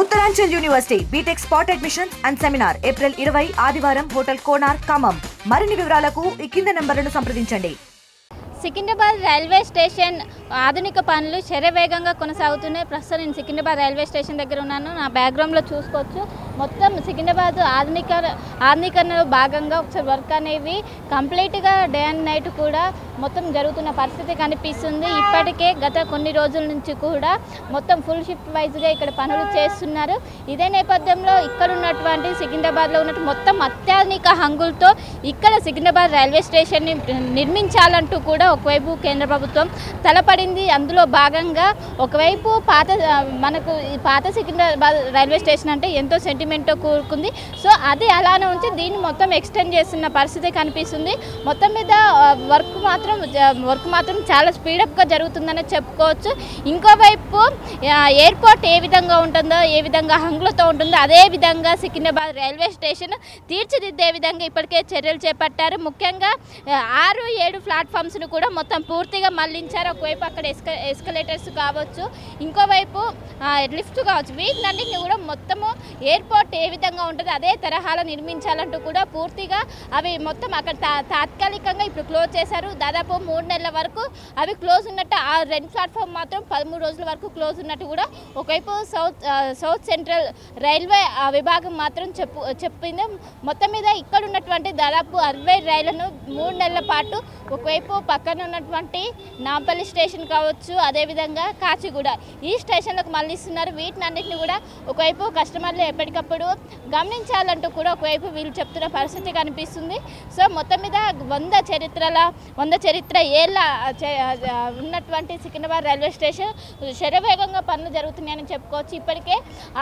Uttaranchal university BTech spot admission and seminar April 20 ఆదివారం hotel కోనార్ Khammam. మరిన్ని వివరాలకు ఈ కింద నంబర్లను సంప్రదించండి. సికింద్రాబాద్ రైల్వే స్టేషన్ ఆధునిక పనులు శరవేగంగా కొనసాగుతున్నాయి. ప్రస్తుతం నేను సికింద్రాబాద్ రైల్వే స్టేషన్ దగ్గర ఉన్నాను. నా బ్యాక్గ్రౌండ్లో చూసుకోవచ్చు. మొత్తం సికింద్రాబాద్ ఆధునీకరణలో భాగంగా ఒకసారి వర్క్ అనేవి కంప్లీట్గా డే అండ్ నైట్ కూడా మొత్తం జరుగుతున్న పరిస్థితి కనిపిస్తుంది. ఇప్పటికే గత కొన్ని రోజుల నుంచి కూడా మొత్తం ఫుల్ షిఫ్ట్ వైజ్గా ఇక్కడ పనులు చేస్తున్నారు. ఇదే నేపథ్యంలో ఇక్కడ ఉన్నటువంటి సికింద్రాబాద్లో ఉన్నట్టు మొత్తం అత్యాధునిక హంగులతో ఇక్కడ సికింద్రాబాద్ రైల్వే స్టేషన్ని నిర్మించాలంటూ కూడా ఒకవైపు కేంద్ర ప్రభుత్వం తలపడింది. అందులో భాగంగా ఒకవైపు మనకు పాత సికింద్రాబాద్ రైల్వే స్టేషన్ అంటే ఎంతో సెంటిమెంట్తో కూరుకుంది. సో అది అలానే ఉంచి దీన్ని మొత్తం ఎక్స్టెండ్ చేస్తున్న పరిస్థితి కనిపిస్తుంది. మొత్తం మీద వర్క్ మాత్రం చాలా స్పీడప్గా జరుగుతుందని చెప్పుకోవచ్చు. ఇంకోవైపు ఎయిర్పోర్ట్ ఏ విధంగా ఉంటుందో, ఏ విధంగా హంగులతో ఉంటుందో అదే విధంగా సికింద్రాబాద్ రైల్వే స్టేషన్ తీర్చిదిద్దే విధంగా ఇప్పటికే చర్యలు చేపట్టారు. ముఖ్యంగా 6-7 ప్లాట్ఫామ్స్ను కూడా మొత్తం పూర్తిగా మళ్లించారు. ఒకవైపు అక్కడ ఎస్కలేటర్స్ కావచ్చు, ఇంకోవైపు లిఫ్ట్ కావచ్చు. వీటినన్నింటినీ కూడా మొత్తము ఎయిర్పోర్ట్ ఏ విధంగా ఉంటుందో అదే తరహాలో నిర్మించాలంటూ కూడా పూర్తిగా అవి మొత్తం అక్కడ తాత్కాలికంగా ఇప్పుడు క్లోజ్ చేశారు. దాదాపు 3 నెలల వరకు అవి క్లోజ్ ఉన్నట్టు, ఆ 2 ప్లాట్ఫామ్ మాత్రం 13 రోజుల వరకు క్లోజ్ ఉన్నట్టు కూడా ఒకవైపు సౌత్ సెంట్రల్ రైల్వే విభాగం మాత్రం చెప్పింది. మొత్తం మీద ఇక్కడ ఉన్నటువంటి దాదాపు 60 రైళ్లను 3 నెలల పాటు ఒకవైపు పక్కన ఉన్నటువంటి నాంపల్లి స్టేషన్ కావచ్చు, అదేవిధంగా కాచిగూడ ఈ స్టేషన్లకు మళ్ళిస్తున్నారు. వీటినన్నింటినీ కూడా ఒకవైపు కస్టమర్లు ఎప్పటికప్పుడు గమనించాలంటూ కూడా ఒకవైపు వీళ్ళు చెప్తున్న పరిస్థితి కనిపిస్తుంది. సో మొత్తం మీద 100 చరిత్ర ఏళ్ళ ఉన్నటువంటి సికింద్రాబాద్ రైల్వే స్టేషన్ శరవేగంగా పనులు జరుగుతున్నాయని చెప్పుకోవచ్చు. ఇప్పటికే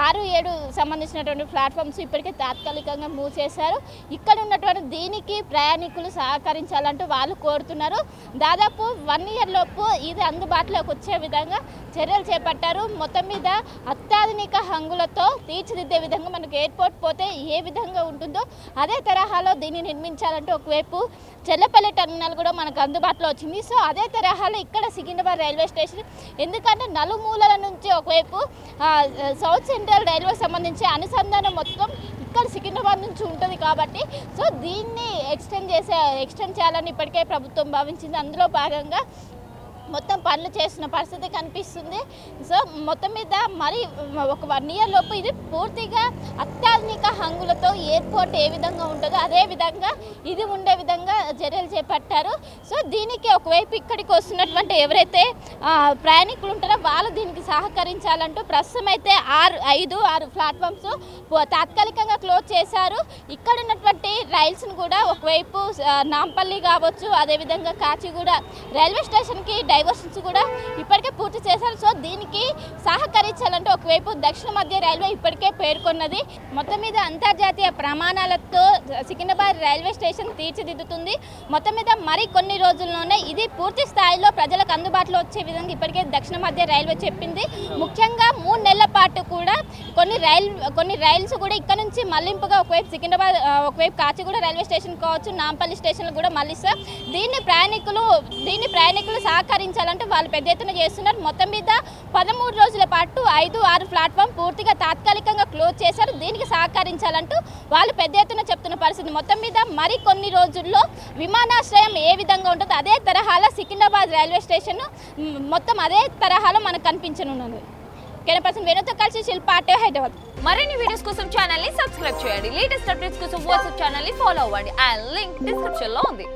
6-7 సంబంధించినటువంటి ప్లాట్ఫామ్స్ ఇప్పటికే తాత్కాలికంగా మూవ్ చేశారు. ఇక్కడ ఉన్నటువంటి దీనికి ప్రయాణికులు సహకరించాలంటూ వాళ్ళు కోరుతున్నారు. దాదాపు 1 ఇయర్ లోపు ఇది అందుబాటులోకి వచ్చే విధంగా చర్యలు చేపట్టారు. మొత్తం మీద అత్యాధునిక హంగులతో తీర్చిదిద్దే విధంగా మనకు ఎయిర్పోర్ట్ పోతే ఏ విధంగా ఉంటుందో అదే తరహాలో దీన్ని నిర్మించాలంటూ ఒకవైపు చెల్లపల్లి టర్మినల్ కూడా మనకు అందుబాటులో వచ్చింది. సో అదే తరహాలో ఇక్కడ సికింద్రాబాద్ రైల్వే స్టేషన్, ఎందుకంటే నలుమూలల నుంచి ఒకవైపు సౌత్ సెంట్రల్ రైల్వే సంబంధించి అనుసంధానం మొత్తం ఇక్కడ సికింద్రాబాద్ నుంచి ఉంటుంది కాబట్టి సో దీన్ని ఎక్స్టెండ్ చేయాలని ఇప్పటికే ప్రభుత్వం భావించింది. అందులో భాగంగా మొత్తం పనులు చేస్తున్న పరిస్థితి కనిపిస్తుంది. సో మొత్తం మీద మరి ఒక 1 ఇయర్ లోపు ఇది పూర్తిగా అత్యాధునిక హంగులతో ఎయిర్పోర్ట్ ఏ విధంగా ఉంటుందో అదే విధంగా ఇది ఉండే విధంగా చర్యలు చేపట్టారు. సో దీనికి ఒకవైపు ఇక్కడికి వస్తున్నటువంటి ఎవరైతే ప్రయాణికులు ఉంటారో వాళ్ళు దీనికి సహకరించాలంటూ ప్రస్తుతం అయితే 5-6 ప్లాట్ఫామ్స్ తాత్కాలికంగా క్లోజ్ చేశారు. ఇక్కడ ఉన్నటువంటి రైల్స్ను కూడా ఒకవైపు నాంపల్లి కావచ్చు, అదేవిధంగా కాచిగూడ రైల్వే స్టేషన్కి డైవర్షన్స్ కూడా ఇప్పటికే పూర్తి చేశారు. సో దీనికి సహకరించాలంటే ఒకవైపు దక్షిణ మధ్య రైల్వే ఇప్పటికే పేర్కొన్నది. మొత్తం మీద అంతర్జాతీయ ప్రమాణాలతో సికింద్రాబాద్ రైల్వే స్టేషన్ తీర్చిదిద్దుతుంది. మొత్తం మీద మరి కొన్ని రోజుల్లోనే ఇది పూర్తి స్థాయిలో ప్రజలకు అందుబాటులో వచ్చే విధంగా ఇప్పటికే దక్షిణ మధ్య రైల్వే చెప్పింది. ముఖ్యంగా 3 నెలల పాటు కూడా కొన్ని రైల్స్ కూడా ఇక్కడ నుంచి మళ్లింపుగా ఒకవైపు సికింద్రాబాద్, ఒకవైపు కాచిగూడ రైల్వే స్టేషన్ కావచ్చు, నాంపల్లి స్టేషన్లు కూడా మళ్ళిస్తారు. దీన్ని ప్రయాణికులు సహకరించాలంటే వాళ్ళు పెద్ద ఎత్తున చేస్తున్నారు. మొత్తం మీద 13 రోజుల పాటు 5-6 ప్లాట్ఫామ్ పూర్తిగా తాత్కాలికంగా క్లోజ్ చేశారు. దీనికి సహకరించాలంటూ వాళ్ళు పెద్ద ఎత్తున చెప్తున్న పరిస్థితి. మొత్తం మీద మరి కొన్ని రోజుల్లో విమానాశ్రయం ఏ విధంగా ఉంటుందో అదే తరహాలో సికింద్రాబాద్ రైల్వే స్టేషన్ మొత్తం అదే తరహాలో మనకు కనిపించనున్నది. కెమెరా పర్సన్ వేణుతో కలిసి శిల్ప, హైదరాబాద్. మరిన్ని వీడియోస్ కోసం ఛానల్ ని సబ్స్క్రైబ్ చేయండి. లేటెస్ట్ అప్డేట్స్ కోసం వాట్సాప్ ఛానల్ ని ఫాలో అవ్వండి. ఆ లింక్ డిస్క్రిప్షన్ లో ఉంది.